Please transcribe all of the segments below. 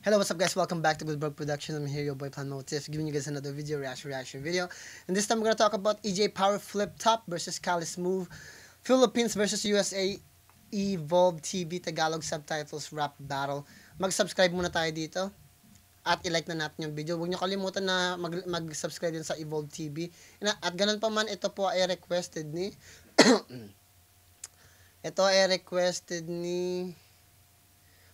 Hello, what's up guys? Welcome back to Good Bro Productions. I'm here, your boy Plan Motif, giving you guys another video, reaction video. And this time we're gonna talk about EJ Power Flip Top versus Kali Smooth, Philippines versus USA, Evolve TV Tagalog subtitles rap battle. Mag-subscribe muna tayo dito at i-like na natin yung video. Huwag nyo kalimutan na mag-subscribe din sa Evolve TV. At ganun pa man, ito po ay requested ni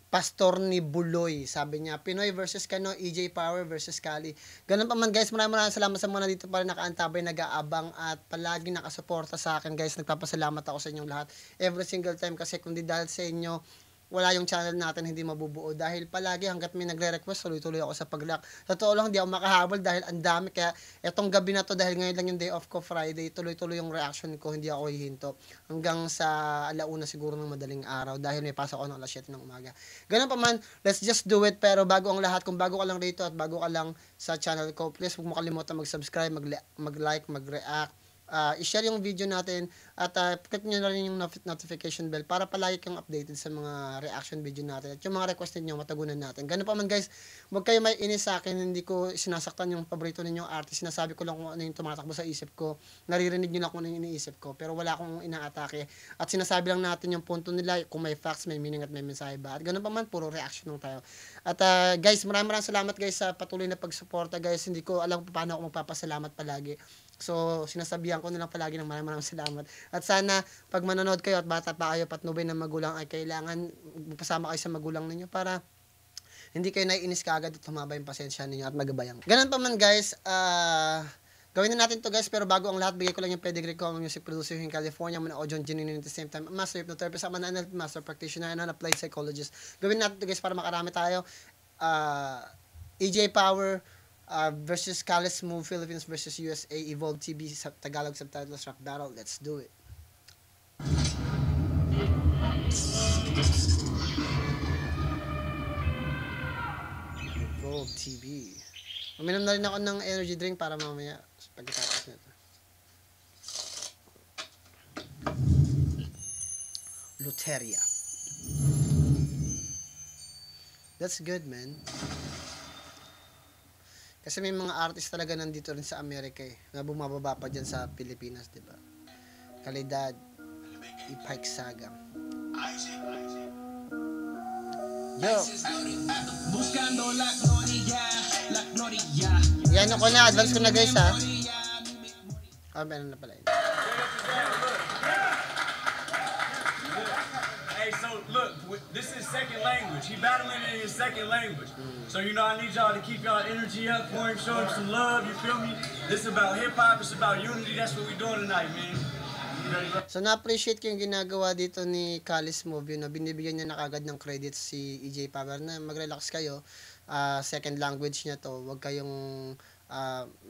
Pastor ni Buloy. Sabi niya, Pinoy versus Kano, EJ Power versus Kali. Ganun pa man guys, maraming salamat sa mga dito pa rin nakaantabay, nag-aabang at palagi nakasuporta sa akin guys. Nagpapasalamat ako sa inyong lahat every single time kasi kung di dahil sa inyo, wala yung channel natin hindi mabubuo dahil palagi hanggat may nagre-request tuloy-tuloy ako sa pag-react. Totoo lang hindi ako makahabol dahil ang dami, kaya etong gabi na to dahil ngayon lang yung day off ko, Friday, tuloy-tuloy yung reaction ko, hindi ako hihinto hanggang sa alauna siguro ng madaling araw dahil may pasok ako ng alas 7 ng umaga. Ganun pa man, let's just do it. Pero bago ang lahat, kung bago ka lang rito at bago ka lang sa channel ko, please huwag mo kalimutan mag-subscribe, mag-like, mag-react, i-share yung video natin at click nyo na rin yung notification bell para palagi kang updated sa mga reaction video natin at yung mga request niyo matagunan natin. Ganun pa man guys, huwag kayo may inis sa akin, hindi ko sinasaktan yung paborito ninyong artist, sinasabi ko lang kung ano yung tumatakbo sa isip ko, naririnig nyo lang kung ano yung iniisip ko, pero wala akong inaatake at sinasabi lang natin yung punto nila, kung may facts, may meaning at may mensahe ba. At ganun pa man, puro reaction lang tayo. At guys, maraming salamat guys sa patuloy na pagsuporta guys. Hindi ko alam paano ako magpapasalamat palagi. So, sinasabihan ko na lang palagi ng maraming salamat. At sana, pag manonood kayo at bata pa kayo, patnubay ng magulang ay kailangan magpasama kayo sa magulang ninyo para hindi kayo naiinis kaagad at humaba yung pasensya ninyo at magabayang. Ganun pa man guys, gawin na natin to guys, pero bago ang lahat, bigay ko lang yung pedigree ko, ang music producer in California, man audio engineer at the same time, master hypnotherapist, I'm an NLP master practitioner, and an applied psychologist. Gawin natin to guys para makarami tayo. EJ Power versus Kali Smooth, Philippines versus USA, Evolve TV Tagalog subtitles rap battle. Let's do it. Evolve TV. Uminom na rin ako ng energy drink para mamaya pagkatapos nito. Luteria. That's good, man. Kasi may mga artist talaga nandito rin sa Amerika na bumababa pa dyan sa Pilipinas, di ba? Kalidad, Ipike Saga. Yo! Yan ako na, advance ko na guys ha. Meron na pala yun. So look, this is second language. He battling in his second language. So you know I need y'all to keep y'all energy up for him, show him some love, you feel me? This is about hip hop, it's about unity. That's what we doing tonight, man. So na-appreciate ko yung ginagawa dito ni Kali Smooth, na binibigyan niya na kagad ng credit si EJ Power na mag-relax kayo. Second language niya to, wag kayong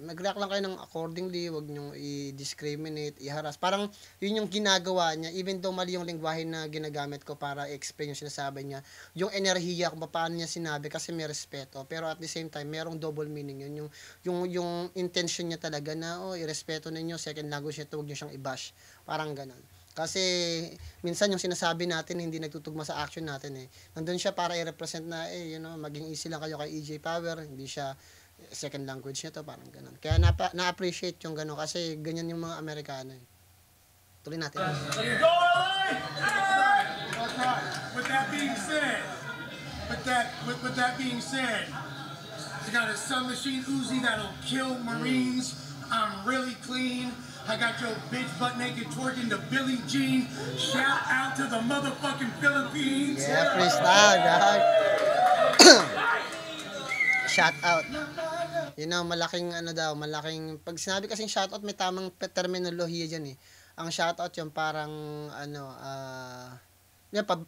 mag-react lang kayo ng accordingly, wag nyo i-discriminate, i-harass. Parang yun yung ginagawa niya, even though mali yung lingwahe na ginagamit ko para i-explain yung sinasabi niya, yung enerhiya kung paano niya sinabi kasi may respeto, pero at the same time merong double meaning yun, yung intention niya talaga na i-respeto ninyo, second language niya, wag nyo siyang i-bash, parang ganon. Kasi minsan yung sinasabi natin hindi nagtutugma sa action natin nandun siya para i-represent na maging easy lang kayo kay EJ Power, hindi siya second language niya to, parang ganun. Kaya na-appreciate yung gano'n kasi ganyan yung mga Amerikano Tuloy natin. With that being said, I got a submachine Uzi that'll kill Marines. I'm really clean. I got your bitch butt naked twerking to Billie Jean. Shout out to the motherfucking Philippines. Yeah, freestyle, dog. Shout out. Malaking malaking pag sinabi kasing shout out may tamang terminolohiya diyan Ang shout out yung parang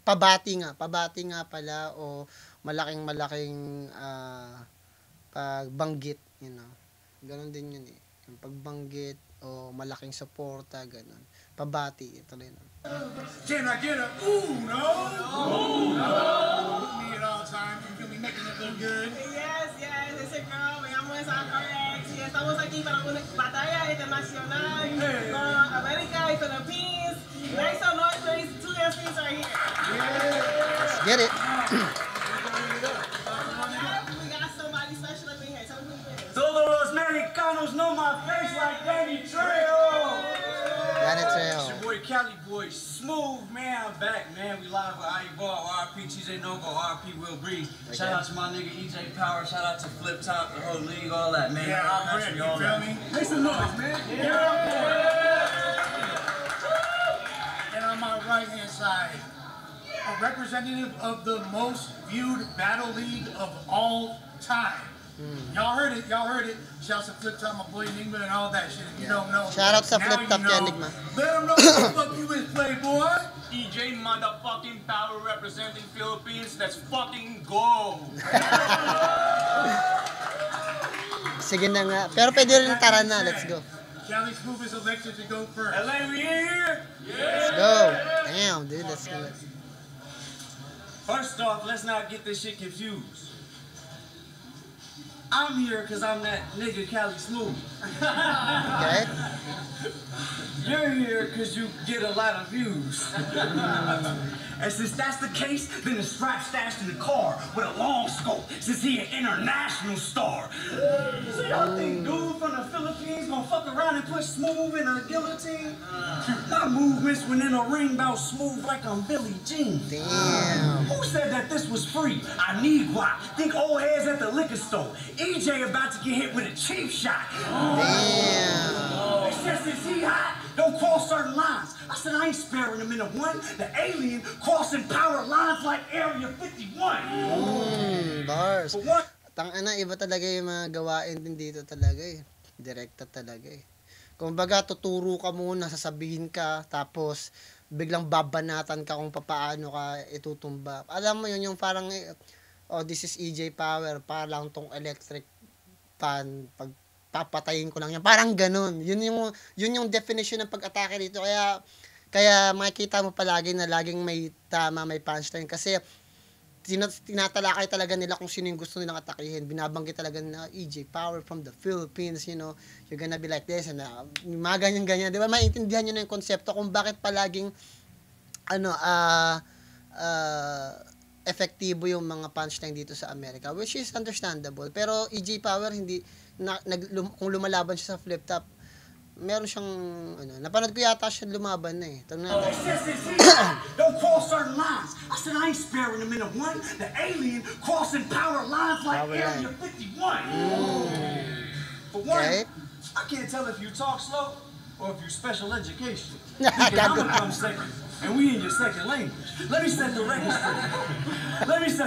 pabati nga pala o malaking pagbanggit, Ganon din yun Yung pagbanggit o malaking suporta, ganon. Pabati, ito rin. Can I get a ooh no? Ooh no. With me at all times, you feel me, making it look good. Yes, it's a girl. Me llamo Esa Correx. Y estamos aquí para una batalla internacional con América y Philippines. Make some noise, please. Two MCs right here. Let's get it. Cali boy, Smooth, man, I'm back, man. We live with IE Ball, RP TJ Nova, RP Will Breeze. Shout out to my nigga EJ Power, shout out to Flip Top, the whole league, all that, man. Yeah, I'm ready, you feel me? Make some noise, man. And on my right-hand side, a representative of the most viewed battle league of all time. Y'all heard it. Shouts to Flip Top, my boy Enigma, and all that shit. If you don't know, Shout out sa now Flip you Top know. kay Enigma. Let them know what the fuck you is, Playboy. EJ motherfucking Power representing Philippines, let's fucking go. Sige na nga. Pero pwede rin tara na. Let's go. Cali Smooth is elected to go first. LA, we in here? Let's go. Damn, dude. Let's go. First off, let's not get this shit confused. I'm here because I'm that nigga Cali Smooth. Okay? You're here because you get a lot of views. And since that's the case, then the strap stashed in the car with a long scope, since he an international star. So y'all think dude from the Philippines gonna fuck around and put Smooth in a guillotine? My movements when in a ring bout Smooth like I'm Billie Jean. Damn. Who said that this was free? I need guap. Think old heads at the liquor store. EJ about to get hit with a cheap shot. Damn. They said since he hot, don't cross certain lines. I said I ain't sparing him in a one. The alien crossing power lines like Area 51. Bars. But what? Tangina, iba talaga yung mga gawain din dito talaga eh. Direkta talaga eh. Kumbaga, tuturo ka muna, sasabihin ka, tapos biglang babanatan ka kung paano ka itutumba. Alam mo yun, yung parang, oh, this is EJ Power, para lang tong electric fan, pag papatayin ko lang yan. Parang ganun. Yun yung definition ng pag-atake dito. Kaya makikita mo palagi na laging may tama, may punchline. Kasi tinatalakay talaga nila kung sino yung gusto nilang atakihin. Binabanggit talaga na EJ Power from the Philippines, you know, you're gonna be like this, and mga ganyan-ganyan. Di ba? Maintindihan nyo na yung konsepto kung bakit palaging efektibo yung mga punchline dito sa Amerika, which is understandable. Pero EJ Power, hindi, kung lumalaban siya sa Flip Top, meron siyang, napanood ko yata siya lumaban na eh. They said since he don't cross certain lines. I said I ain't sparing him in a one. The alien crossing power lines like Power Area line. 51. For one, Okay. I can't tell if you talk slow or if you special education. Gago. Because I'm gonna come second, and we in your second language. Let me set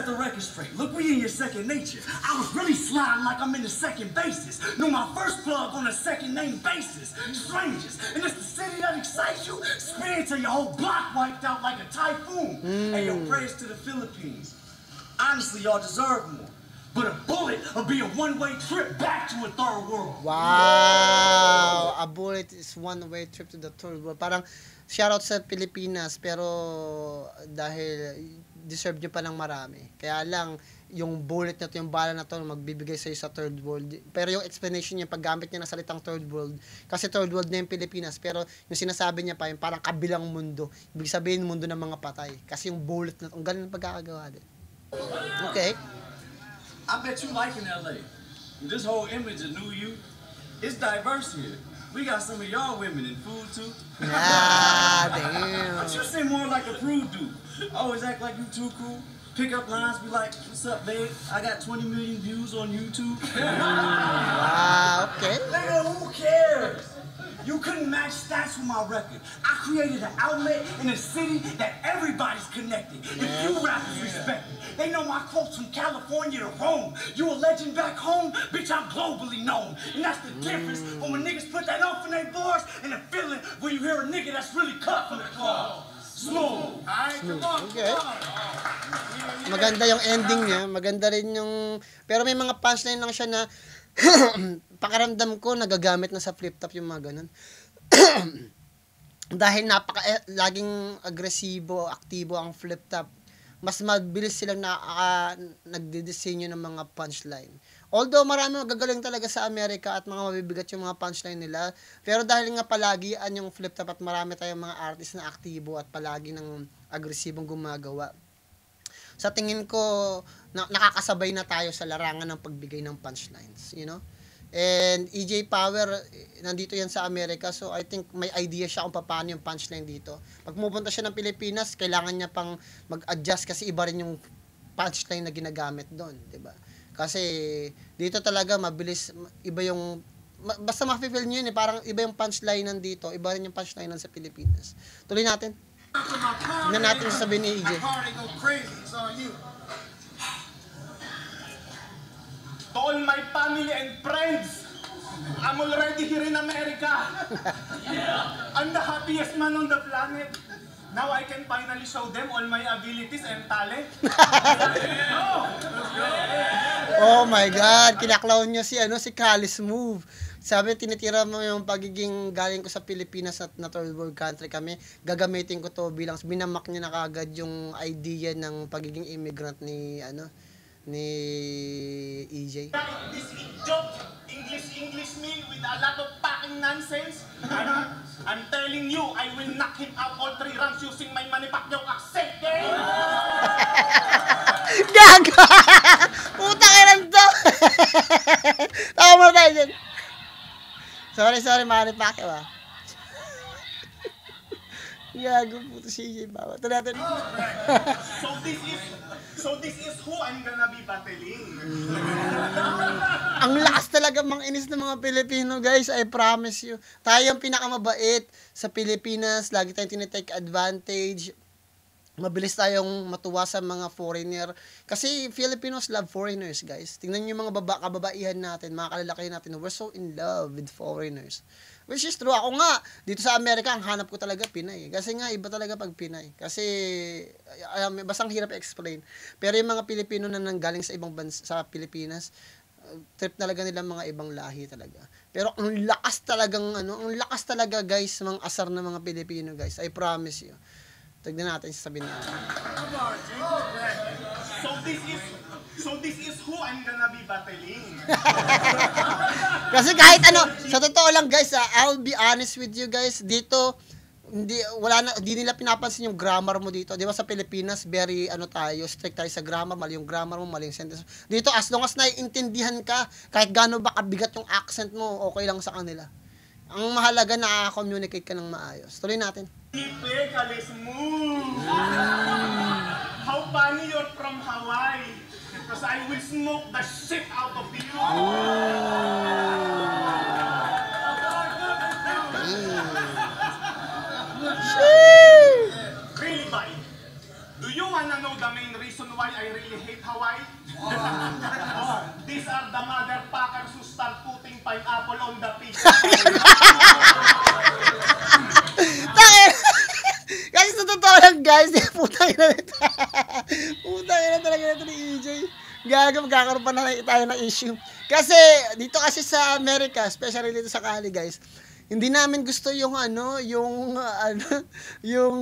the record straight. Look, we in your second nature. I was really sliding like I'm in the second basis. Knew my first plug on a second name basis. Strangers, and it's the city that excites you. Spin till your whole block wiped out like a typhoon. And your prayers to the Philippines. Honestly, y'all deserve more. But a bullet will be a one-way trip back to a third world. Wow! A bullet is one-way trip to the third world. Parang shoutout sa Pilipinas, pero dahil deserve nyo pa ng marami. Kaya lang, yung bullet na to, yung bala na to, magbibigay sa'yo sa third world. Pero yung explanation niya, paggamit niya ng salitang third world, kasi third world na yung Pilipinas, pero yung sinasabi niya pa, yung parang kabilang mundo. Ibig sabihin, mundo ng mga patay. Kasi yung bullet na to, ang galing ng pagkakagawa din. Okay. I bet you like in LA. This whole image of New You, it's diverse here. We got some of y'all women in food too. Ah, damn. But you seem more like a prude dude. Always act like you too cool. Pick up lines, be like, what's up, babe? I got 20 million views on YouTube. Wow, okay. Nigga, who cares? You couldn't match stats with my record. I created an outlet in a city that everybody's connected. If you rappers respect me, they know my quotes from California to Rome. You a legend back home, bitch, I'm globally known. And that's the difference from when niggas put that off in their bars and the feeling when you hear a nigga that's really cut from the club. Smooth. Alright, come on, Okay. come on. Maganda yung ending niya, maganda rin yung, pero may mga punchline lang siya na pakiramdam ko nagagamit na sa Flip Top yung mga ganun. Dahil laging agresibo, aktibo ang Flip Top, mas mabilis silang nagdidisenyo ng mga punchline. Although marami magagaling talaga sa Amerika at mga mabibigat yung mga punchline nila, pero dahil nga palagian yung Flip Top at marami tayong mga artist na aktibo at palagi ng agresibong gumagawa, sa tingin ko nakakasabay na tayo sa larangan ng pagbigay ng punchlines, you know? And EJ Power, nandito yan sa Amerika. So, I think may idea siya kung paano yung punchline dito. Pag pumunta siya ng Pilipinas, kailangan niya pang mag-adjust kasi iba rin yung punchline na ginagamit doon. Diba? Kasi, dito talaga mabilis, iba yung, basta ma-feel nyo yun eh, parang iba yung punchline nandito, iba rin yung punchline sa Pilipinas. Tuloy natin. Tignan natin sasabihin ni EJ. To all my family and friends, I'm already here in America. I'm the happiest man on the planet. Now I can finally show them all my abilities and talent. Oh my God, kinaklaw niya si Kali Smooth. Sabi, tinitira mo yung pagiging galing ko sa Pilipinas at na third world country kami. Gagamitin ko to bilang, binamak niya na kagad yung idea ng pagiging immigrant ni EJ. This joke, English me with a lot of fucking nonsense. I'm telling you, I will knock him out all 3 rounds using my Manny-Pacquiao accent. Gaga! Putang ina to! Tama mo tayo dyan. Sorry, Manny Pacquiao Gago, puto si EJ Power. Ito natin. So this is who I'm gonna be battling. Ang lakas talaga manginis ng mga Pilipino, guys. I promise you. Tayo ang pinakamabait sa Pilipinas. Lagi tayong tinitake advantage. Mabilis tayong matuwa sa mga foreigner. Kasi Filipinos love foreigners, guys. Tingnan niyo yung mga kababaihan natin, mga kalalaki natin. We're so in love with foreigners. Which is true. Ako nga, dito sa Amerika, ang hanap ko talaga Pinay. Kasi nga, iba talaga pag Pinay. Kasi, basang hirap i-explain. Pero yung mga Pilipino na nanggaling sa ibang bansa, sa Pilipinas, trip talaga nila mga ibang lahi talaga. Pero ang lakas talaga, guys, mga asar na mga Pilipino, guys. I promise you. Tignan natin, sasabihin natin. So this is who I'm gonna be battling. Kasi kahit sa totoo lang, guys, I'll be honest with you, guys, dito hindi nila pinapansin yung grammar mo dito. 'Di ba sa Pilipinas, very strict tayo sa grammar, mali yung grammar mo, mali yung sentence. Dito as long as naiintindihan ka, kahit gaano ba kabigat yung accent mo, okay lang sa kanila. Ang mahalaga na-communicate ka ng maayos. Tuloy natin. Kali Smooth. How funny you're from Hawaii. Because I will smoke the shit out of you. Really, buddy? Do you wanna know the main reason why I really hate Hawaii? These are the motherfuckers who start putting pineapple on the pizza. Kasi sa totoo lang, guys, putang ina talaga nito ni EJ. Gaga, magkakaroon pa na tayo ng issue. Kasi, dito kasi sa Amerika, especially dito sa Cali, guys, hindi namin gusto yung yung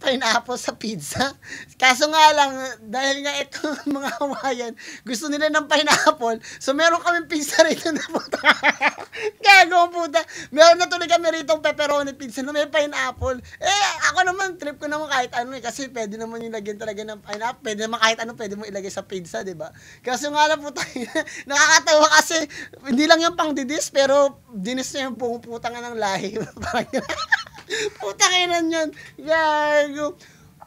pineapple sa pizza. Kaso nga lang, dahil nga ito mga Hawaiian, gusto nila ng pineapple, so meron kaming pizza rito na puta. Gago puta. Meron na tuloy kami rito pepperoni pizza na may pineapple. Ako naman, trip ko naman kahit kasi pwede naman yung lagyan talaga ng pineapple. Pwede naman kahit pwede mo ilagay sa pizza, diba? Kaso nga lang puta, nakakatawa kasi, hindi lang yung pang didis, pero dinis na yung putang ng lahi. Putang ina niyan. Gago.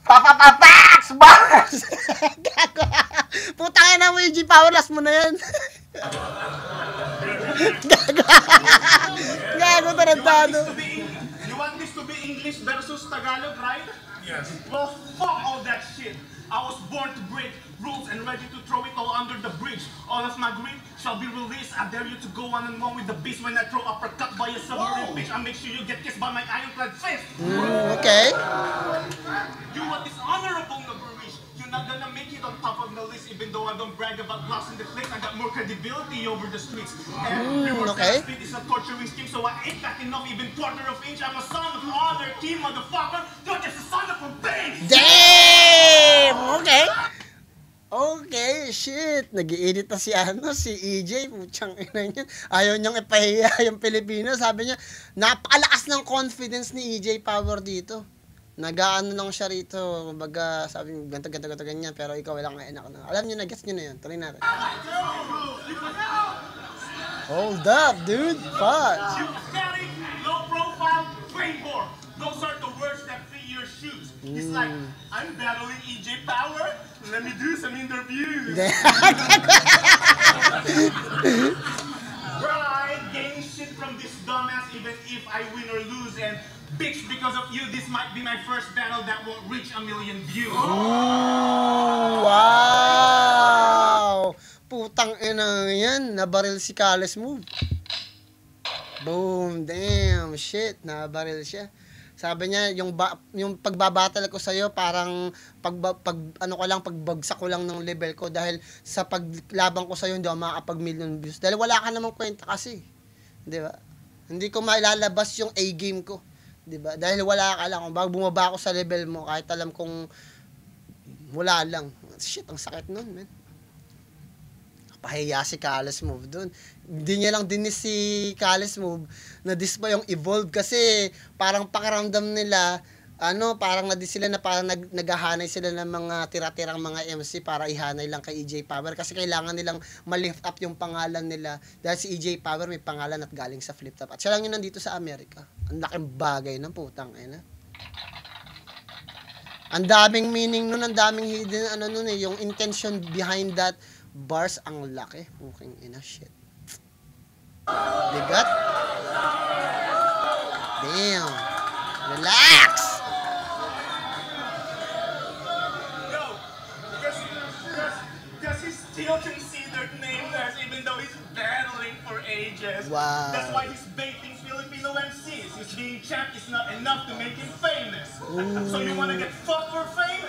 Papapapax! Bars! Gago. Putang ina mo, EJ Power, last mo na yan. Gago. Gago, tarantado. You want this to be English versus Tagalog, right? Yes. Well, fuck all that shit. I was born to break rules and ready to throw it all under the bridge. All of my grit shall be released. I dare you to go one-on-one with the beast when I throw uppercut by a submarine bitch. I make sure you get kissed by my ironclad fist. Okay. You are dishonorable, Nagurish. You're not gonna make it on top of the list, even though I don't brag about blocks in the place. I got more credibility over the streets. And okay. Speed is a torturing scheme, so I ain't backing off even quarter of inch. I'm a son of honor, team motherfucker. You're just a son of a bitch. Damn! Okay. Okay, shit. Nag-i-edit na si EJ. Putsang ina niya. Ayaw niyang ipahiya yung Pilipino. Sabi niya, napakalakas ng confidence ni EJ Power dito. Nag-ano lang siya rito. Kumbaga, sabi niya, ganto, ganyan. Pero ikaw, wala kang enak na. Alam niyo na, gets niyo na yun. Tuloy natin. Hold up, dude. Fuck. You static, low profile, flame whore. Those are the words that fit your shoes. It's like, I'm battling EJ Power. Let me do some interviews. Bro, I ain't getting shit from this dumbass even if I win or lose. And bitch, because of you, this might be my first battle that won't reach 1 million views. Wow! Putang ina yan. Nabaril si Kales Move. Boom. Damn. Shit. Nabaril siya. Sabi niya, yung pagbabattle ko sa'yo, parang pagbagsak ko lang ng level ko dahil sa paglaban ko sa'yo, hindi ako makakapag-million views. Dahil wala ka namang kwenta kasi. Di ba? Hindi ko mailalabas yung A-game ko. Di ba? Dahil wala ka lang. Kung bago bumaba ako sa level mo, kahit alam kong wala lang. Shit, ang sakit nun, man. Pahiya si Kales Move dun. Hindi niya lang dinis si Kales Move na dis pa yung Evolve kasi parang pakiramdam nila parang nadis sila na parang naghahanay sila ng mga tira-tirang mga MC para ihanay lang kay EJ Power kasi kailangan nilang ma-lift up yung pangalan nila dahil si EJ Power may pangalan at galing sa Flip Top at siya lang yun nandito sa Amerika. Ang laking bagay ng putang ina. Ang daming meaning nun, ang daming hidden yung intention behind that bars ang laki. Puking ina, shit. Bigat. Damn. Relax. Yo, does he still considered nameless even though he's battling for ages? Wow. That's why he's baiting Filipino MCs. His being champ is not enough to make him famous. So you wanna get fucked for fame?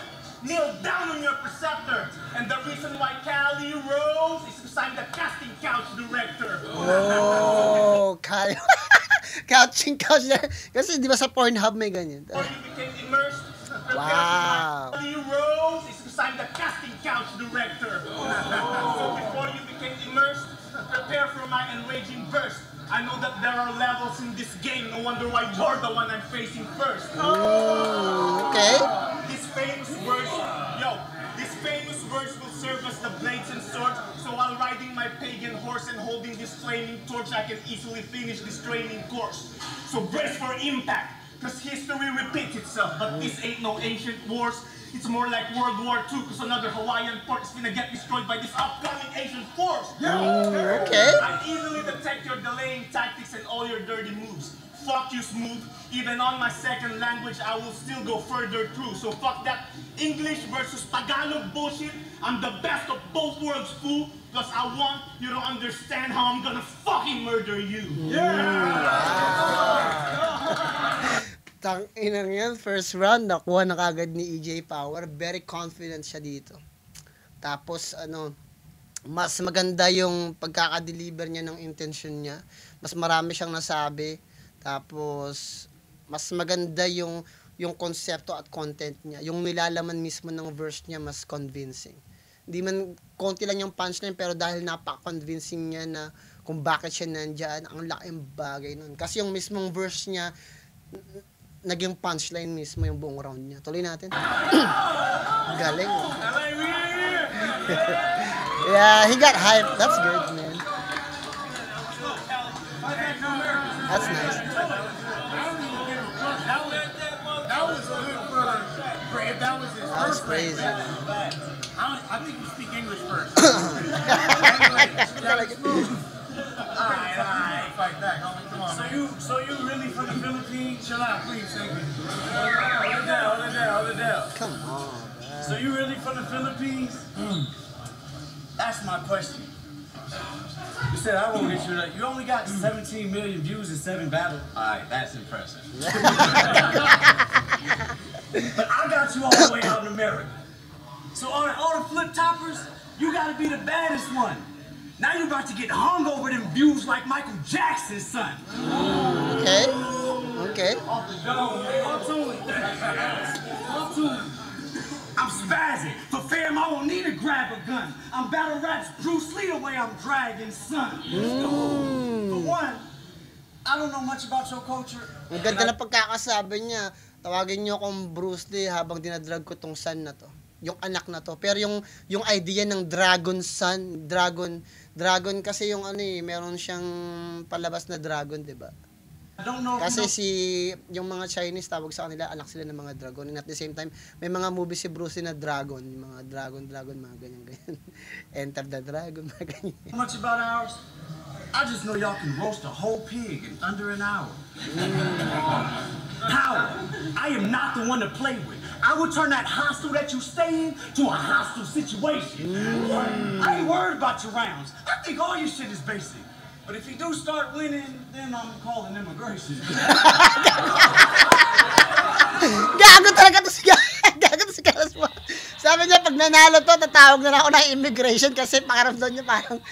Kneel down on your preceptor. And the reason why Cali rose is because I'm the casting couch director. Oh, couching couch. Kasi di ba sa Pornhub may ganyan? Before you became immersed, Wow. Cali rose is because I'm the casting couch director. So before you became immersed, prepare for my enraging burst. I know that there are levels in this game. No wonder why you're the one I'm facing first. Okay. This famous verse will serve as the blades and swords. So while riding my pagan horse and holding this flaming torch, I can easily finish this training course. So brace for impact, cause history repeats itself. But this ain't no ancient wars. It's more like World War II, cause another Hawaiian port is gonna get destroyed by this upcoming Asian force. Okay. I easily detect your delaying tactics and all your dirty moves. Fuck you, Smooth. Even on my second language, I will still go further through. So fuck that English versus Tagalog bullshit. I'm the best of both worlds, fool. Plus I want you to understand how I'm gonna fucking murder you. Tang-inang yan, first round, nakuha na kagad ni EJ Power. Very confident siya dito. Tapos, mas maganda yung pagkakadeliver niya ng intention niya. Mas marami siyang nasabi. Tapos, mas maganda yung konsepto at content niya. Yung nilalaman mismo ng verse niya, mas convincing. Hindi man, konti lang yung punchline, pero dahil napaka-convincing niya na kung bakit siya nandyan, ang laking bagay nun. Kasi yung mismong verse niya, naging punchline mismo yung buong round niya. Tuloy natin. Galing. Yeah, he got hyped. That's good, man. That's nice. That was good for Greg. That was his That's first crazy. I think you speak English first. Alright, fight back. Come on. So you really from the Philippines? Chill out, please. Thank you. Hold it down. Come on, man. So you really from the Philippines? That's my question. You said I won't get you that. You only got 17 million views in 7 battles. Alright, that's impressive. But I got you all the way out in America. So all the flip toppers, you gotta be the baddest one. Now you about to get hung over them views like Michael Jackson, son. Okay. Off the dome, man. Up to it. I'm spazzing. For fam, I won't need to grab a gun. I'm battle raps Bruce Lee the way I'm dragging, son. For one, I don't know much about your culture. Ang ganda na pagkakasabi niya. Tawagin niyo akong Bruce Lee habang dinadrag ko tong son na to. yung anak na to. Pero yung idea ng dragon son, dragon kasi yung ano eh, meron siyang palabas na dragon, 'di ba? I don't know if Kasi you know. yung mga Chinese tawag sa kanila, anak sila ng mga dragon. And at the same time, may mga movies si Bruce Lee na dragon, yung mga dragon, mga ganyan. Enter the Dragon, mga ganyan. How much about ours? I just know y'all can roast a whole pig in under an hour. Power. I am not the one to play with. I will turn that hostel that you stay in to a hostile situation. I ain't worried about your rounds. I think all your shit is basic. But if you do start winning, then I'm calling immigration. Gago talaga to si Carlos mo. Sabi niya, pag nanalo to, tatawag na ako ng immigration kasi pakaramdam niya parang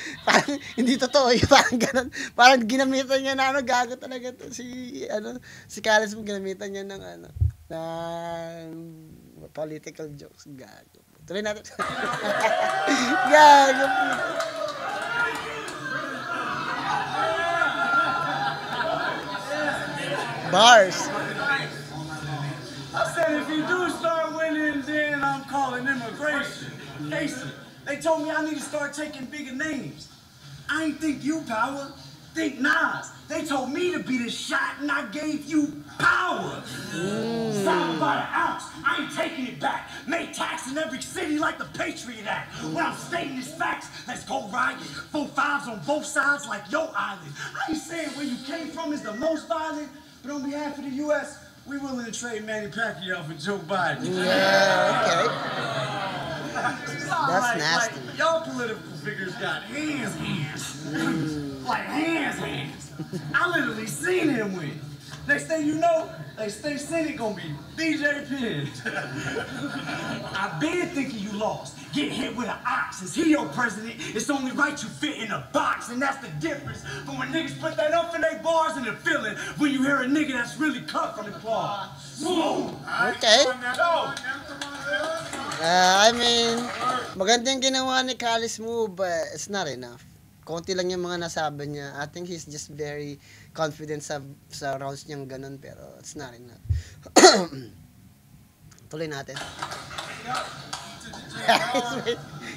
hindi totoo yun, parang ganun. Parang ginamitan niya na gago talaga to si Carlos mo, ginamitan niya ng political jokes. Gago. Tuloy natin. Gago. Bars. I said if you do start winning, then I'm calling immigration. Casey, they told me I need to start taking bigger names. I ain't think you power. Think Nas. They told me to be the shot and I gave you power. Sound by the ounce. I ain't taking it back. Made tax in every city like the Patriot Act. When I'm stating these facts, let's go riot. 4-5s on both sides like your island. I ain't saying where you came from is the most violent, but on behalf of the U.S., we willing to trade Manny Pacquiao for Joe Biden. Yeah, okay. That's Like, nasty. y'all political figures got hands. Like hands. I literally seen him win. Next thing you know, they state senate gonna be DJ Penn. I been thinking you lost. Get hit with an ox. Is he your president? It's only right you fit in a box, and that's the difference from when niggas put that up in their bars and the feeling when you hear a nigga that's really cut from the cloth. Boom. Okay. Go. I mean, maganda yung ginawa ni Carlos move, but it's not enough. Konti lang yung mga nasabi niya. I think he's just very confident sa rounds niyang ganun, pero it's not enough. Tuloy natin.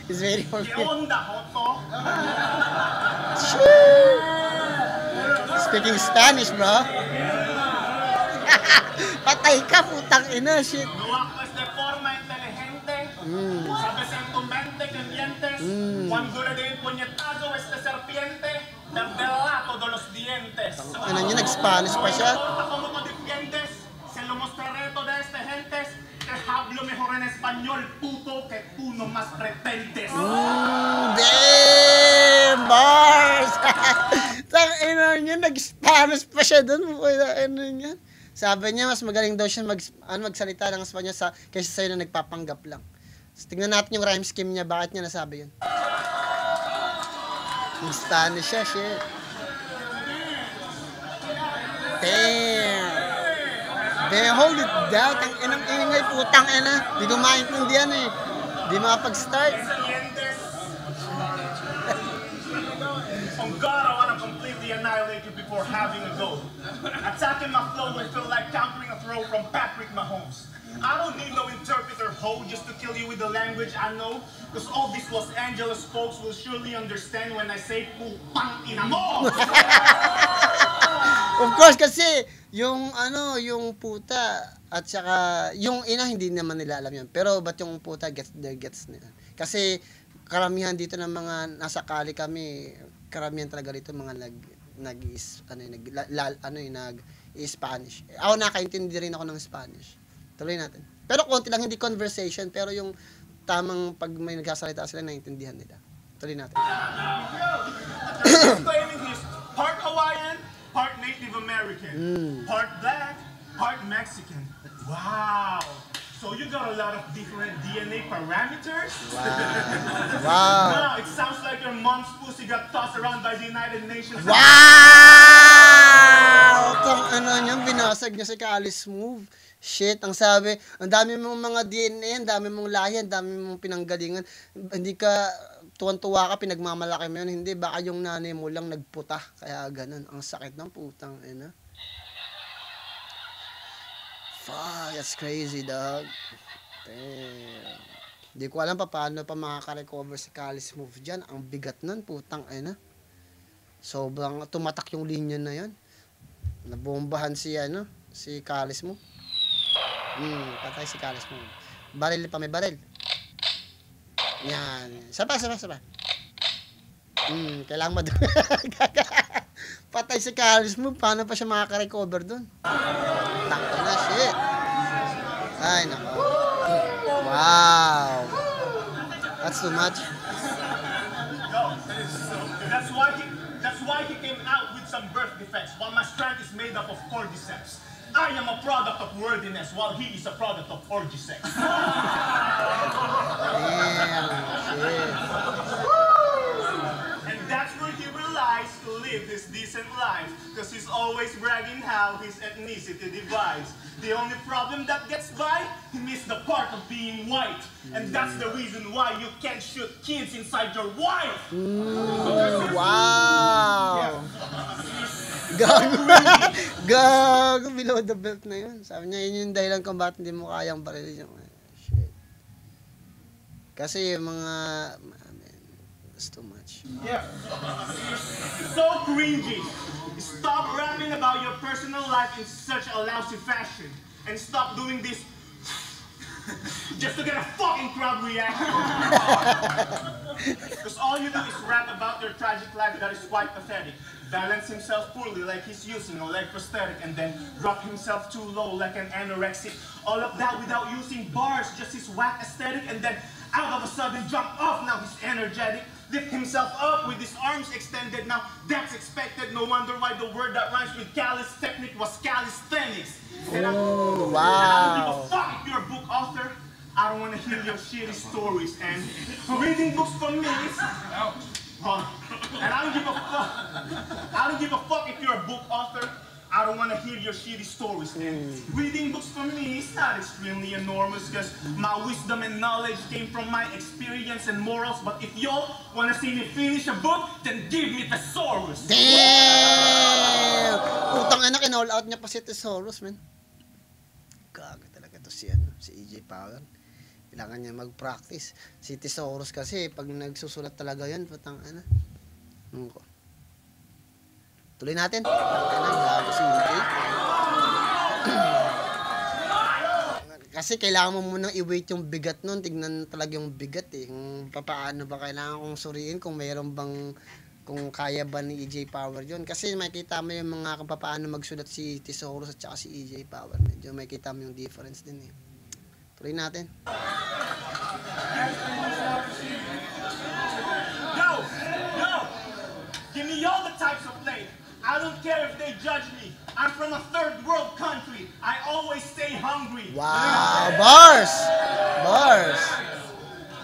He's waiting for me. ¿Qué onda, Joto? Speaking Spanish, bro. Patay ka, putang ina, shit. Lo haces de forma inteligente. Sabes en tu mente que mientes. Cuando le dé el puñetazo a este serpiente, perderá todos los dientes. Ano niya, nag-Spanish pa siya. ¿Cómo te defiendes? Se lo mostraré a toda esta gente. Que hablo mejor en español, puto, que tú nomás pretendes. Damn, bars! Tang ina niya, nag-Spanish pa siya dun. Ano niya? Sabi niya, mas magaling daw siya magsalita ng Espanyol kaysa sa'yo na nagpapanggap lang. So, tingnan natin yung rhyme scheme niya, bakit niya nasabi yun. Nag-Spanish siya, shit. Damn! Damn, hold it down. Tang inang ingay, putang ina. Di ko maintindihan eh. Di makapag-start. On God, I want to completely annihilate you before having a go. Attacking my flow will feel like countering a throw from Patrick Mahomes. I don't need no interpreter ho just to kill you with the language I know, because all these Los Angeles folks will surely understand when I say putang ina mo. Of course, kasi yung puta at saka yung ina hindi naman nila alam yan. Pero ba't yung puta gets nila? Kasi karamihan dito ng mga nasa Cali kami, karamihan talaga rito mga nag-Spanish. Ako nakaintindi rin ako ng Spanish. Tuloy natin. Pero konti lang, hindi conversation, pero yung tamang pag may nagsasalita sila, naiintindihan nila. Tuloy natin. Claiming he's part Hawaiian, part Native American, part black, part Mexican. Wow. So you got a lot of different DNA parameters? Wow. Wow, it sounds like your mom's pussy got tossed around by the United Nations. Wow! Itong niya, binasag niya si Carlos Move. Shit, ang sabi, ang dami mong mga DNA, ang dami mong lahi, ang dami mong pinanggalingan. Hindi ka, tuwan-tuwa ka, pinagmamalaki mo yun. Hindi, baka yung nanay mo lang nagputa. Kaya ganun, ang sakit ng putang ina. Fuck, that's crazy, dog. Damn. Hindi ko alam pa paano pa makaka-recover si Callis move dyan. Ang bigat nun, putang ina. Sobrang tumatak yung linya na yan. Nabombahan si Callis move. Patay si Callis move. Baril pa, may baril. Yan. Saba. Kailangan patay si Callis move. Paano pa siya makaka-recover dun? Takto na, shit. Ay, nako. Wow. That's too much. That's why he came out with some birth defects, while my strength is made up of cordyceps. I am a product of worthiness, while he is a product of orgy sex. Damn, shit. And that's where he relies to live his decent life, because he's always bragging how his ethnicity divides. The only problem that gets by, he missed the part of being white. And that's the reason why you can't shoot kids inside your wife. Wow. Gago, below the belt na yun. Sabi niya, yun yung dahilan kung bakit hindi mo kayang barilin yung shit. Kasi yung mga, it's too much. Yeah. So cringy. Stop rapping about your personal life in such a lousy fashion. And stop doing this just to get a fucking crowd reaction. Because all you do is rap about your tragic life that is quite pathetic. Balance himself poorly like he's using a leg prosthetic, and then drop himself too low like an anorexic. All of that without using bars, just his whack aesthetic, and then out of a sudden jump off, now he's energetic. Lift himself up with his arms extended, now that's expected. No wonder why the word that rhymes with callous technique was calisthenics. And I don't give a fuck if you're a book author. I don't want to hear your shitty stories. And reading books from me is... and I don't give a fuck. I don't give a fuck if you're a book author. I don't want to hear your shitty stories. And reading books for me is not extremely enormous, because my wisdom and knowledge came from my experience and morals. But if y'all want to see me finish a book, then give me Thesaurus. Damn! Putang ina, kinall out niya pa si Thesaurus, man. Gago talaga to si EJ Power. Kailangan niya mag-practice. Si Thesaurus kasi, pag nagsusulat talaga yan, putang ina. Tuloy natin. Kasi kailangan mo munang i-weight yung bigat nun. Tignan talaga yung bigat eh. Kung paano ba kailangan kong suriin, kung mayroon bang, kung kaya ba ni EJ Power yun. Kasi makikita mo yung mga kung paano magsulat si Thesaurus at saka si EJ Power. Medyo makikita mo yung difference din eh. Tuloy natin. Yo! Give me all the types of play. I don't care if they judge me. I'm from a third world country. I always stay hungry. Wow, bars!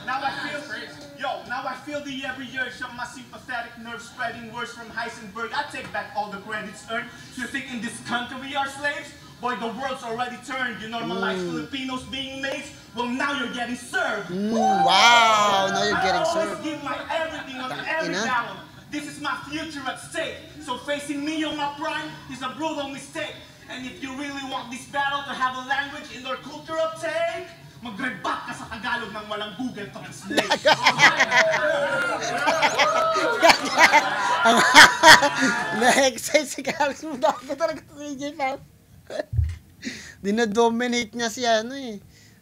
Now I feel the every urge of my sympathetic nerves spreading words from Heisenberg. I take back all the credits earned. You think in this country we are slaves? Boy, the world's already turned. You normalize Filipinos being mates. Well, now you're getting served. Wow, now you're getting I always served. give my everything on every battle. This is my future at stake. So facing me on my prime is a brutal mistake. And if you really want this battle to have a language in their cultural take, mag-rebut ka sa Tagalog ng walang Google Translate. Na-excite si Callis mo. Dapat talaga ito si EJ Power. Dinadominate niya si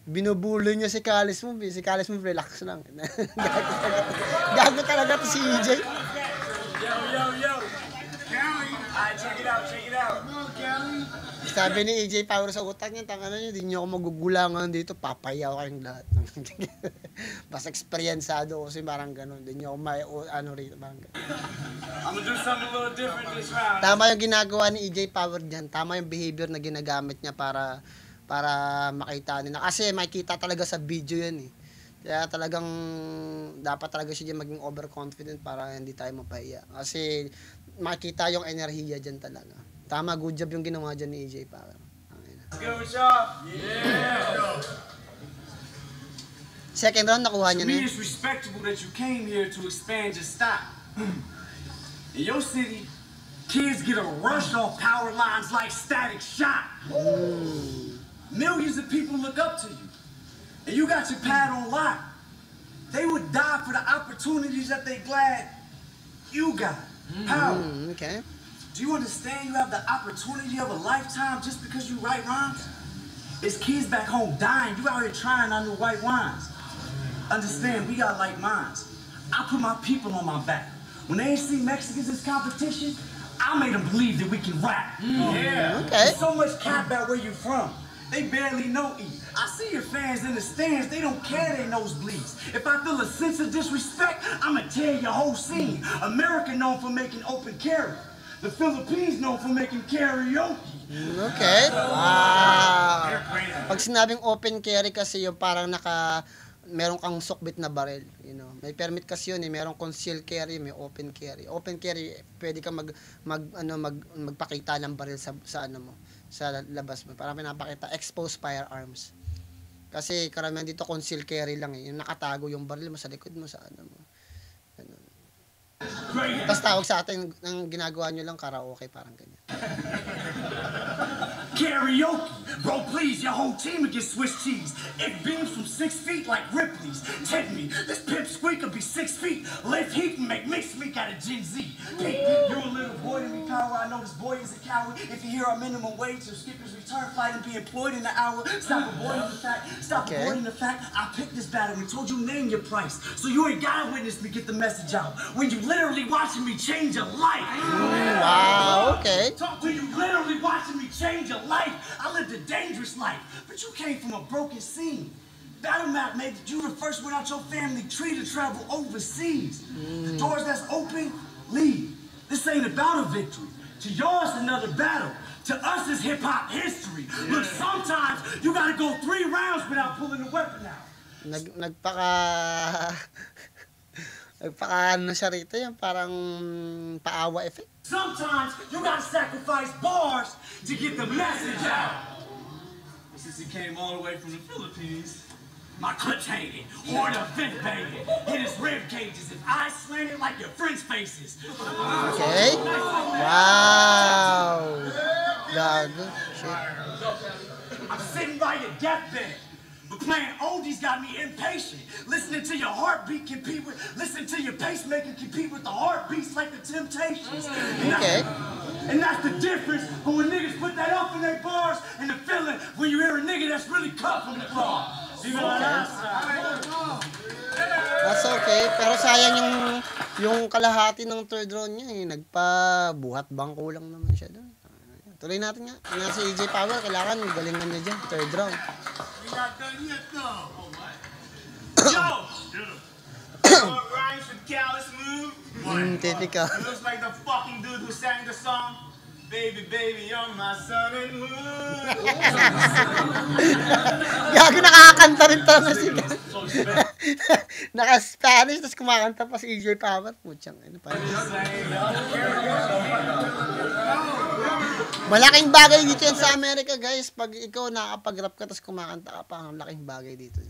binubulo niya si Callis mo. Si Callis mo, relax lang. Gago talaga ito si EJ. Yo. Alright, check it out. Come on, Kelly. Sabi ni EJ Power sa utak niya, tangana niyo, di niyo ako magugulangan dito, papayaw kayong lahat. Mas eksperyensado kasi parang ganun. Di niyo ako rito, parang ganun. I'm gonna do something a little different this round. Tama yung ginagawa ni EJ Power dyan. Tama yung behavior na ginagamit niya para makita nila. Kasi makita talaga sa video yan eh. Kaya talagang dapat talaga siya maging overconfident para hindi tayo mapahiya. Kasi makita yung enerhiya dyan talaga. Tama, good job yung ginawa dyan ni EJ Power. Good with y'all? Yeah. Second round, nakuha niya To na me, yun. it's respectable that you came here to expand your style. In your city, kids get a rush off power lines like Static Shock. Millions of people look up to you. And you got your pad on lock. They would die for the opportunities that they glad you got. How? Okay. Do you understand you have the opportunity of a lifetime just because you write rhymes? There's kids back home dying. You out here trying on your white wines. Understand, we got like minds. I put my people on my back. When they ain't see Mexicans as competition, I made them believe that we can rap. Okay. There's so much cap about where you from. They barely know E. I see your fans in the stands, they don't care they nosebleeds. If I feel a sense of disrespect, I'ma tear your whole scene. America known for making open carry. The Philippines known for making karaoke. Okay. Wow. Pag sinabing open carry kasi yung parang meron kang sukbit na barrel, you know. May permit kasi yun eh, merong concealed carry, may open carry. Open carry, pwede ka magpakita ng barrel sa labas mo. Para pinapakita exposed firearms. Kasi karamihan dito concealed carry lang eh. Yung nakatago yung barrel mo sa likod mo sa mo. Ganun. Tapos tawag sa atin ng ginagawa nyo lang karaoke, parang ganyan. Karaoke, bro, please, your whole team will get Swiss cheese. It beams from 6 feet like Ripley's. Take me, this pimp squeak will be 6 feet. Lift heat and make mixed meat out of Gen Z. Hey, you're a little boy to me, power. I know this boy is a coward. If you hear our minimum wage or skippers return flight and be employed in an hour, stop avoiding the fact. Stop avoiding the fact. I picked this battle and told you name your price. So you ain't gotta witness me get the message out. When you literally watching me change your life. Wow, okay. When you literally watching me change your life. I lived a dangerous life, but you came from a broken scene. Battle Map made you the first one out your family tree to travel overseas. The doors that's open, leave. This ain't about a victory. To yours, another battle. To us, it's hip-hop history. Look, sometimes you gotta go 3 rounds without pulling the weapon out. Nagpaka ano siya rito, yung parang paawa effect. Sometimes you gotta sacrifice bars to get the message out. Since he came all the way from the Philippines, my clips hanging, horn of vent banging, hit his rib cages, his eyes slanted like your friends' faces. Okay. Wow. Gago. Shit. I'm sitting right at deathbed. But playing oldies got me impatient. Listening to your heartbeat listening to your pacemaker compete with the heartbeats like the Temptations. Okay. And that's the difference from when niggas put that up in their bars and the feeling when you hear a nigga that's really cut from the bar. That's okay. Pero sayang yung kalahati ng third round niya eh. Nagpabuhat bangko lang naman siya doon. Tuloy natin nga. Nga si EJ Power, kailangan galingan niya dyan. Third round. Not done yet, though. Yo! What rhymes with callous move? Typical. It looks like the fucking dude who sang the song, Baby, baby, you're my sun and moon. Gago, nakakanta rin talaga si Naka-Spanish, tapos kumakanta pa si EJ Power. Putsang, ano pa. Malaking bagay dito yan sa Amerika, guys. Pag ikaw nakapag-rap ka, tapos kumakanta ka pa, ang laking bagay dito.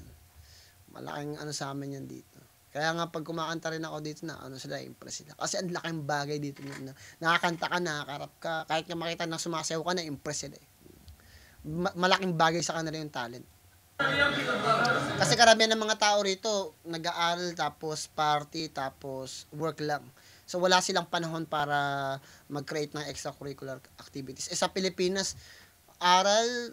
Malaking ano sa amin yan dito. Kaya nga pag kumakanta rin ako dito na ano sila, impress sila. Kasi ang laking bagay dito na nakakanta ka, nakakarap ka, kahit na makita na sumasayaw ka na, impress sila. Malaking bagay sa kanila yung talent. Kasi karamihan ng mga tao rito, nag-aaral, tapos party, tapos work lang. So wala silang panahon para mag-create ng extracurricular activities. Sa Pilipinas, aral,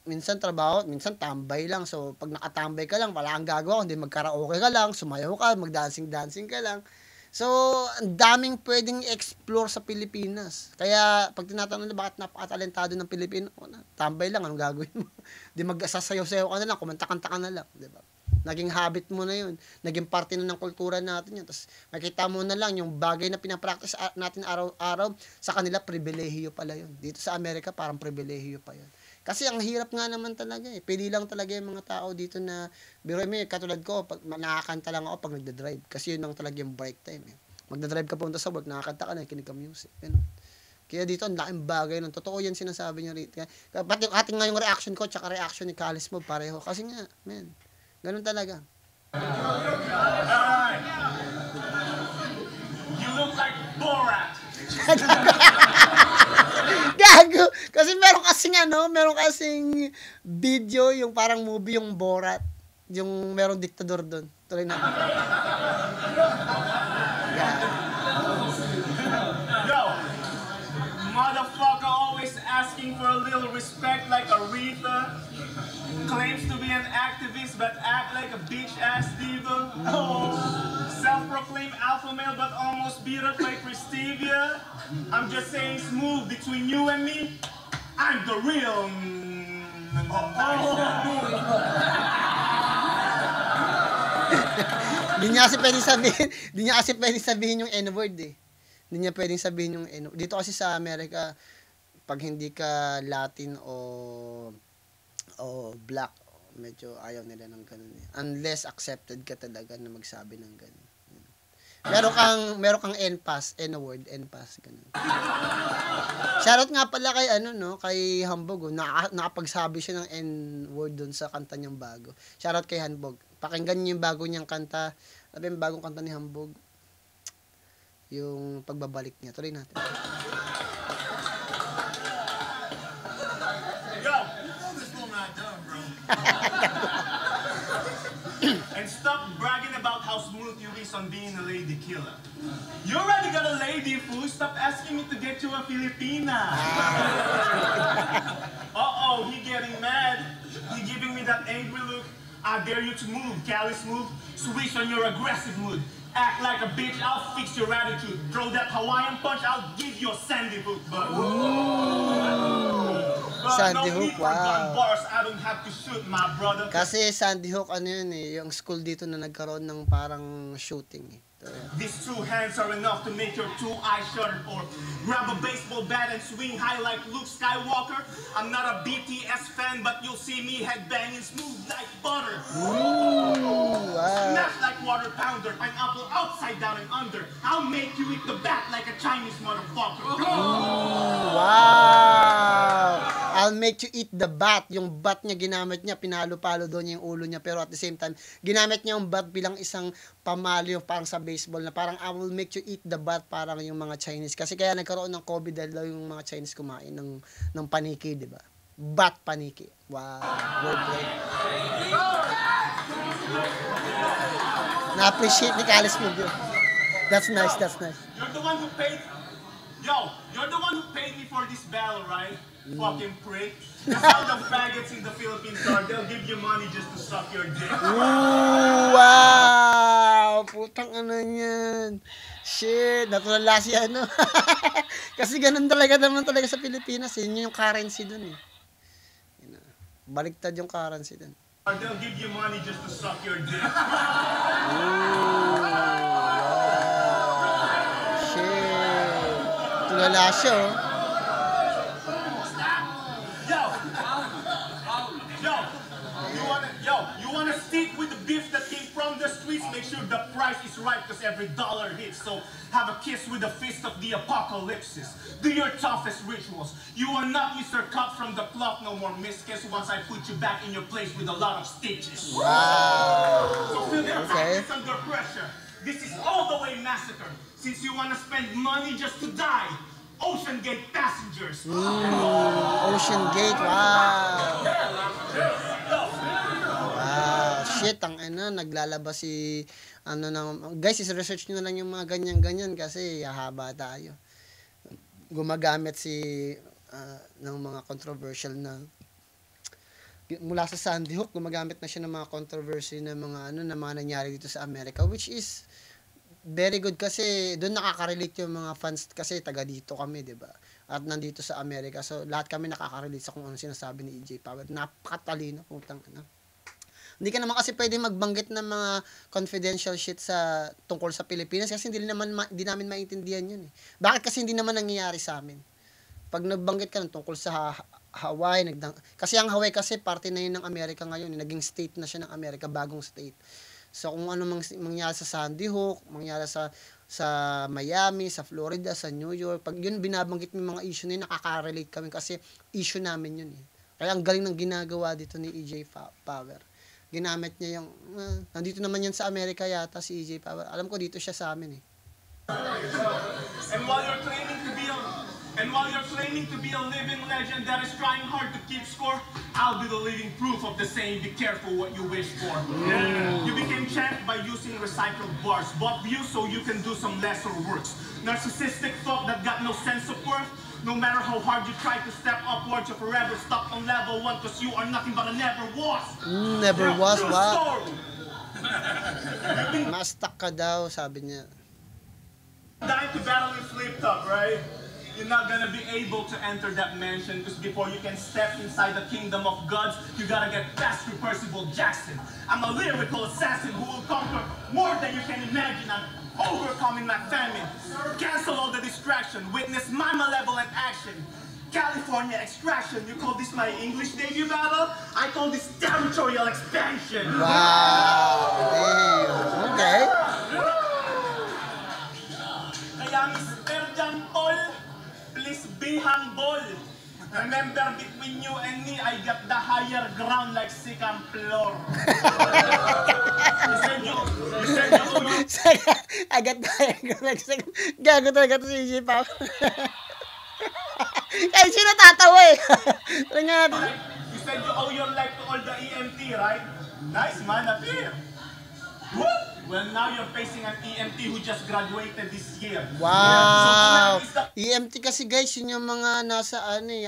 minsan trabaho, minsan tambay lang. So, pag nakatambay ka lang, wala kang gagawa, kundi magkaraoke ka lang, sumayaw ka, magdancing-dancing ka lang. So, ang daming pwedeng explore sa Pilipinas. Kaya, pag tinatanong na bakit napakatalentado ng Pilipino, tambay lang, anong gagawin mo? Di magsasayaw-sayaw ka na lang, kumanta-kanta ka na lang. Diba? Naging habit mo na yun. Naging parte na ng kultura natin yun. Tapos, makita mo na lang yung bagay na pinapractice natin araw-araw, sa kanila, pribilehiyo pala yun. Dito sa Amerika, parang pribilehiyo pa yun. Kasi ang hirap nga naman talaga eh. Pili lang talaga yung mga tao dito na, biro mo, katulad ko, pag nakakanta lang ako pag nagda-drive. Kasi yun lang talaga yung break time eh. Magda-drive ka punta sa work, nakakanta ka na, kinig ka music. Ganun. Kaya dito, ang laking bagay nun. Totoo yan sinasabi niya rito. Pati ating nga yung reaction ko, tsaka reaction ni Kalis mo, pareho. Kasi nga, man, ganun talaga. You look like Borat. Gago! Kasi meron kasing video, yung parang movie, yung Borat. yung merong diktador doon. Tuloy natin. Yo, motherfucker always asking for a little respect like Aretha. Claims to be an activist but act like a bitch-ass diva. Oh, self-proclaimed alpha male but almost beat up by Christivia. I'm just saying smooth between you and me. I'm the real... Hindi niya kasi pwedeng sabihin, hindi niya kasi pwedeng sabihin yung N-word eh. Hindi niya pwedeng sabihin yung N-word. Dito kasi sa Amerika, pag hindi ka Latin o black, medyo ayaw nila ng ganun eh. Unless accepted ka talaga na magsabi ng ganun. Meron kang N-word, ganun. Shoutout nga pala kay kay Hambog, nakapagsabi siya ng N-word doon sa kanta niyang bago. Shoutout kay Hambog. Pakinggan niyo yung bago niyang kanta. Sabi yung bagong kanta ni Hambog. Yung pagbabalik niya. Tuloy natin. Yo! This will not done, bro. And stop bragging about how smooth you is on being a lady killer. You already got a lady, fool. Stop asking me to get you a Filipina. Uh-oh, he getting mad. He giving me that angry look. I dare you to move, callous move. Switch on your aggressive mood. Act like a bitch, I'll fix your attitude. Throw that Hawaiian punch, I'll give you a Sandy Hook, but Sandy no Hook, need for gun wow. bars, I don't have to shoot, my brother. Kasi Sandy Hook, yun eh, yung school dito na nagkaroon ng parang shooting eh. These two hands are enough to make your two eyes shudder, or grab a baseball bat and swing high like Luke Skywalker. I'm not a BTS fan, but you'll see me headbanging smooth like butter. Ooh, wow. Smash like water pounder, pineapple upside down and under. I'll make you eat the bat like a Chinese motherfucker. Wow! I'll make you eat the bat. Yung bat niya ginamit niya, pinalo-palo doon niya yung ulo niya, pero at the same time, ginamit niya yung bat bilang isang pamalo, yung parang sa baseball na parang I will make you eat the bat, parang yung mga Chinese. Kasi kaya nagkaroon ng COVID dahil daw yung mga Chinese kumain ng paniki, di ba? Bat paniki. Wow. Wordplay. Na-appreciate ni Kalis mo yun. That's nice, that's nice. You're the one who paid... Yo, you're the one who paid me for this battle, right? Fucking prick. That's how the faggots in the Philippines are. They'll give you money just to suck your dick. Ooh, wow! Putang yan. Shit, natulala si Kasi ganun talaga naman talaga sa Pilipinas. Yun yung currency dun eh. Baliktad yung currency dun. They'll give you money just to suck your dick. Shit. Tulala siya oh. You wanna stick with the beef that came from the streets? Make sure the price is right, cause every dollar hits. So have a kiss with the fist of the apocalypse. Do your toughest rituals. You are not Mr. Cut from the cloth, no more miskiss once I put you back in your place with a lot of stitches. Wow. So feel the Okay. tactics under pressure. This is all the way massacre. Since you wanna spend money just to die. Ocean Gate passengers. Ocean Gate, wow. Wow, shit, naglalabas si, guys, is-research nyo na lang yung mga ganyan-ganyan kasi hahaba tayo. Gumagamit ng mga controversial na, mula sa Sandy Hook, gumagamit na siya ng mga controversy na mga, na mga nangyari dito sa Amerika, which is, very good kasi doon nakaka-relate yung mga fans kasi taga dito kami, 'di ba? At nandito sa Amerika. So lahat kami nakaka-relate sa kung ano sinasabi ni EJ Power. Napakatalino, putang ina. Hindi ka naman kasi pwede magbanggit ng mga confidential shit tungkol sa Pilipinas kasi hindi namin maintindihan 'yun eh. Bakit kasi hindi naman nangyayari sa amin? Pag nagbanggit ka tungkol sa Hawaii, kasi ang Hawaii kasi parte na 'yun ng Amerika ngayon, naging state na siya ng Amerika, bagong state. So kung ano mangyari sa Sandy Hook, mangyari sa Miami, sa Florida, sa New York, pag yun binabanggit ng mga issue na yun, nakaka-relate kami kasi issue namin yun eh. Kaya ang galing ng ginagawa dito ni EJ Power. Ginamit niya yung, nandito naman yan sa Amerika yata si EJ Power. Alam ko dito siya sa amin eh. And while you're claiming to be a And while you're claiming to be a living legend that is trying hard to keep score, I'll be the living proof of the saying, be careful what you wish for. You became champ by using recycled bars, bought views so you can do some lesser works. Narcissistic thought that got no sense of worth. No matter how hard you try to step upwards, you're forever stuck on level 1 because you are nothing but a never was. Never was, True what? story. Ma-stuck ka daw, sabi niya. Dying to battle with Flip Top, right? You're not gonna be able to enter that mansion because before you can step inside the kingdom of gods, you gotta get past through Percival Jackson. I'm a lyrical assassin who will conquer more than you can imagine. I'm overcoming my famine. Cancel all the distraction. Witness my malevolent action. California extraction. You call this my English debut battle? I call this territorial expansion. Wow! Damn. Okay. Kaya Mr. John Paul, please be humble. Remember, between you and me, I got the higher ground like Sikam Floor. You said you Agad tayo. Gago talaga ito si EJ Power. Ay, sino tatawa eh? Tingnan natin. You said you owe your life to all the EMT, right? Nice man, up here. Well, now you're facing an EMT who just graduated this year. Wow! So tonight is the EMT kasi guys, yun yung mga nasa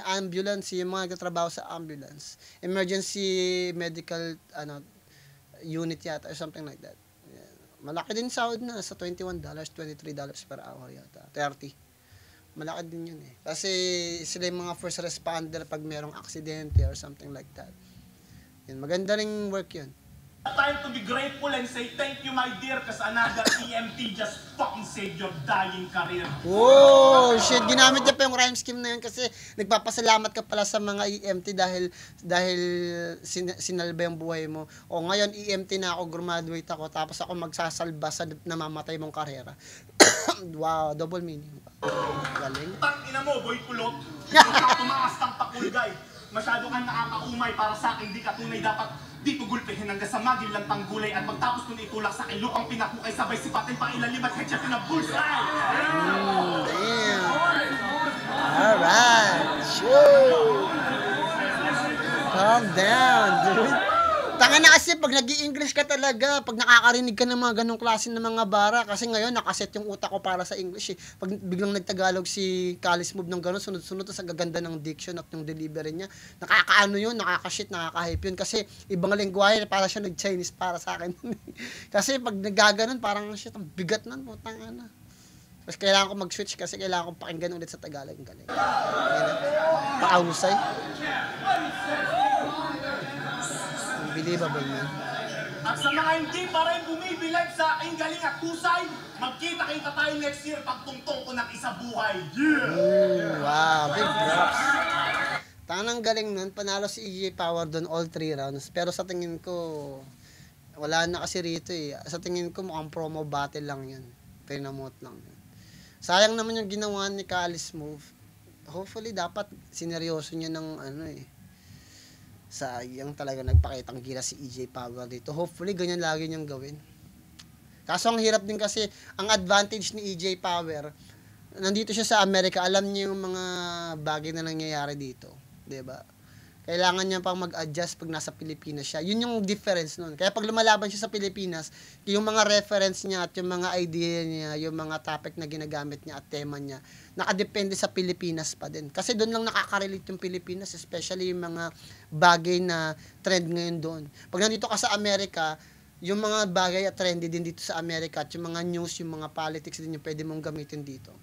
ambulance, yung mga nagtatrabaho sa ambulance. Emergency medical unit yata or something like that. Yeah. Malaki din sahod na sa $21, $23 per hour yata. 30. Malaki din yun eh. Kasi sila yung mga first responder pag merong aksidente or something like that. Yun, maganda ring work yun. time to be grateful and say thank you, my dear, because another EMT just fucking saved your dying career. Oh, shit. Ginamit niya pa yung rhyme scheme na yun kasi nagpapasalamat ka pala sa mga EMT dahil sinalba yung buhay mo. O ngayon, EMT na ako, graduate ako, tapos ako magsasalba sa namamatay mong karera. Wow, double meaning. Galing. Tang ina mo, boy kulot. Huwag ka tumakas ng pakulgay. Masyado kang nakakaumay para sa akin, di ka tunay dapat dito gulpihin hanggang sa magil lang tanggulay at magtapos kung itulak sa akin lupang pinakukay sabay sipatin pa ilalim at headshot in a bullseye. Damn. Alright. Sure. Calm down, dude. Tanga na kasi pag nag-i-English ka talaga, pag nakakarinig ka ng mga ganong klase ng mga bara, kasi ngayon nakaset yung utak ko para sa English eh. Pag biglang nagtagalog si Kalis Move ng ganon, sunod-sunod sa gaganda ng diction at yung delivery niya, nakakaano yun, nakaka-shit, nakaka-hype yun, kasi ibang lengguwahe, para siya nag-Chinese para sa akin. Kasi pag nagaganon, parang shit, ang bigat nun, putang ana. Tapos kailangan ko mag-switch kasi kailangan kong pakinggan ulit sa Tagalog. Galing. Paahusay. Unbelievable, man. At sa mga hindi pa rin bumibilag sa aking galing at husay, magkita-kita tayo next year pagtungtong ko ng isa buhay. Yeah! Wow, big props. Tanang galing nun, panalo si EJ Power doon all 3 rounds. Pero sa tingin ko, wala na kasi rito eh. Sa tingin ko mukhang promo battle lang yun. Pinamote lang yun. Sayang naman yung ginawa ni Kalis Move. Hopefully dapat sineryoso niya ng ano eh. Sayang talaga nagpakitang gila si EJ Power dito. Hopefully ganyan lagi niyang gawin. Kaso ang hirap din kasi ang advantage ni EJ Power, nandito siya sa Amerika, alam niya yung mga bagay na nangyayari dito, 'di ba? Kailangan niya pang mag-adjust pag nasa Pilipinas siya. Yun yung difference nun. Kaya pag lumalaban siya sa Pilipinas, yung mga reference niya at yung mga idea niya, yung mga topic na ginagamit niya at tema niya, nakadepende sa Pilipinas pa din. Kasi doon lang nakaka-relate yung Pilipinas, especially yung mga bagay na trend ngayon doon. Pag nandito ka sa Amerika, yung mga bagay at trendy din dito sa Amerika at yung mga news, yung mga politics din yung pwede mong gamitin dito.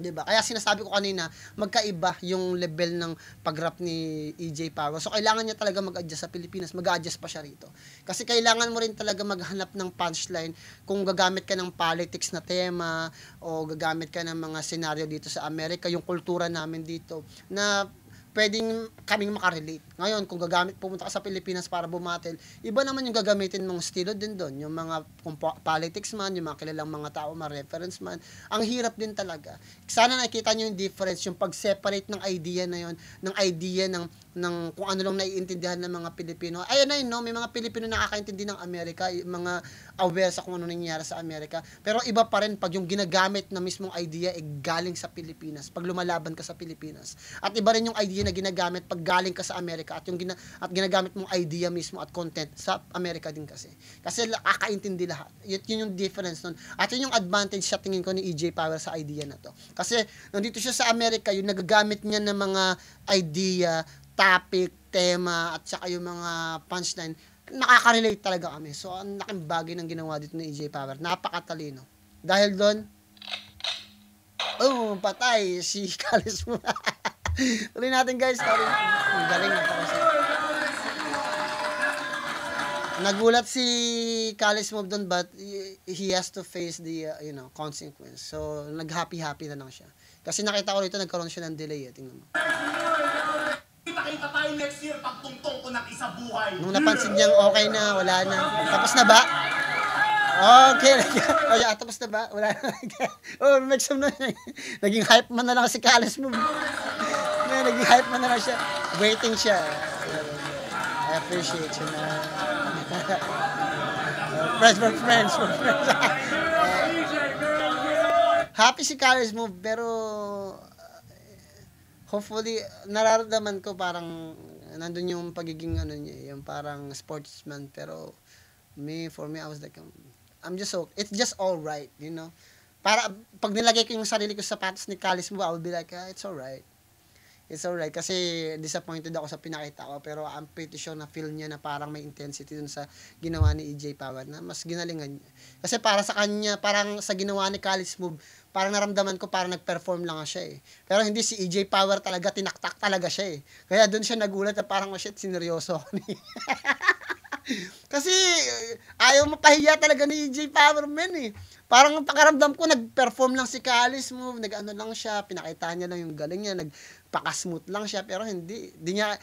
Diba? Kaya sinasabi ko kanina, magkaiba yung level ng pag-rap ni EJ Power. So, kailangan niya talaga mag-adjust sa Pilipinas. Mag-adjust pa siya rito. Kasi kailangan mo rin talaga maghanap ng punchline kung gagamit ka ng politics na tema o gagamit ka ng mga senaryo dito sa Amerika, yung kultura namin dito, na pwedeng kaming makarelate. Ngayon, kung pumunta ka sa Pilipinas para bumatel, iba naman yung gagamitin mong estilo din doon. Yung mga kung politics man, yung mga kilalang mga tao, mga reference man, ang hirap din talaga. Sana nakikita nyo yung difference, yung pag-separate ng idea na yun, ng idea ng kung ano lang naiintindihan ng mga Pilipino. Ayun na yun, no? May mga Pilipino nakakaintindi ng Amerika, mga aware sa kung ano nangyayari sa Amerika. Pero iba pa rin pag yung ginagamit na mismong idea galing sa Pilipinas, pag lumalaban ka sa Pilipinas. At iba rin yung idea na ginagamit pag galing ka sa Amerika at yung ginagamit mong idea mismo at content sa Amerika din kasi. Kasi kakaintindi lahat. Yun yung difference nun. At yun yung advantage sa tingin ko ni EJ Power sa idea na to. Kasi nandito siya sa Amerika, yung nagagamit niya ng mga idea, topic, tema, at saka yung mga punchline, nakaka-relate talaga kami. So, ang laking bagay ng ginawa dito ni EJ Power. Napakatalino. Dahil doon, patay si Kalis mo. Tuloy natin guys. Ang galing na pa kasi. Nagulat si Kalis Move doon but he has to face the consequence. So, nag-happy-happy na lang siya. Kasi nakita ko rito, nagkaroon siya ng delay. Tingnan mo. Kita tayo next year pag tungtong ko ng isa buhay. Nung napansin niyang okay na, wala na. Tapos na ba? Okay. Tapos na ba? Wala na. Make some na. Naging hype man na lang si Kalis Move. Naging hype man na lang siya. Waiting siya. I appreciate you na. Friends. Happy si Kalis Move, pero hopefully, nararamdaman ko parang nandun yung pagiging niya, yung parang sportsman, pero for me, I was like, it's just alright, you know. Para, pag nilagay ko yung sarili ko sa sapatos ni Kalis Move, I will be like, it's alright. It's alright, kasi disappointed ako sa pinakita ko, pero I'm pretty sure na feel niya na parang may intensity dun sa ginawa ni EJ Power, na mas ginalingan niya. Kasi para sa kanya, parang sa ginawa ni Kalis Move, parang naramdaman ko parang nag-perform lang siya eh. Pero hindi, si EJ Power talaga, tinaktak talaga siya eh. Kaya dun siya nagulat na parang, shit, sineryoso ako ni. Kasi ayaw mapahiya talaga ni EJ Power, man eh. Parang pakaramdam ko, nag-perform lang si Kalis Move, nag-ano lang siya, pinakita niya lang yung galing niya, nagpaka-smooth lang siya, pero hindi niya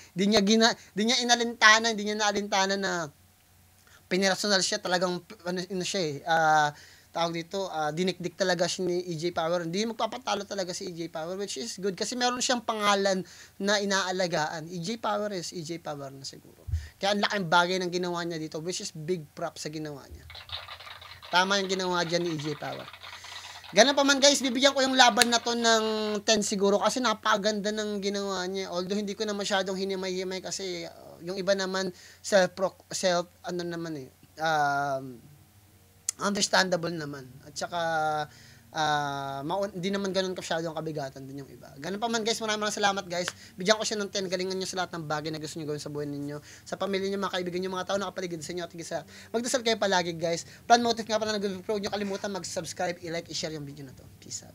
naalintana na pinirasonal siya, talagang siya eh, tawag dito, dinikdik talaga siya ni EJ Power. Hindi magpapatalo talaga si EJ Power, which is good kasi meron siyang pangalan na inaalagaan. EJ Power is EJ Power na siguro. Kaya ang laking bagay ng ginawa niya dito, which is big props sa ginawa niya. Tama yung ginawa dyan ni EJ Power. Ganun pa man guys, bibigyan ko yung laban na to ng 10 siguro kasi napakaganda ng ginawa niya. Although hindi ko na masyadong hinimay-himay kasi yung iba naman understandable naman. At saka hindi naman ganun kasyadong kabigatan din yung iba. Ganun pa man guys, maraming salamat guys. Bigyan ko siya ng 10, galingan nyo sa lahat ng bagay na gusto nyo gawin sa buhay ninyo, sa pamilya nyo, mga kaibigan nyo, mga tao na kapaligid sa inyo at higit sa magdasal kayo palagi guys. Plan motive nga pala na huwag nyo kalimutan mag-subscribe, i-like, i-share yung video na to. Peace out.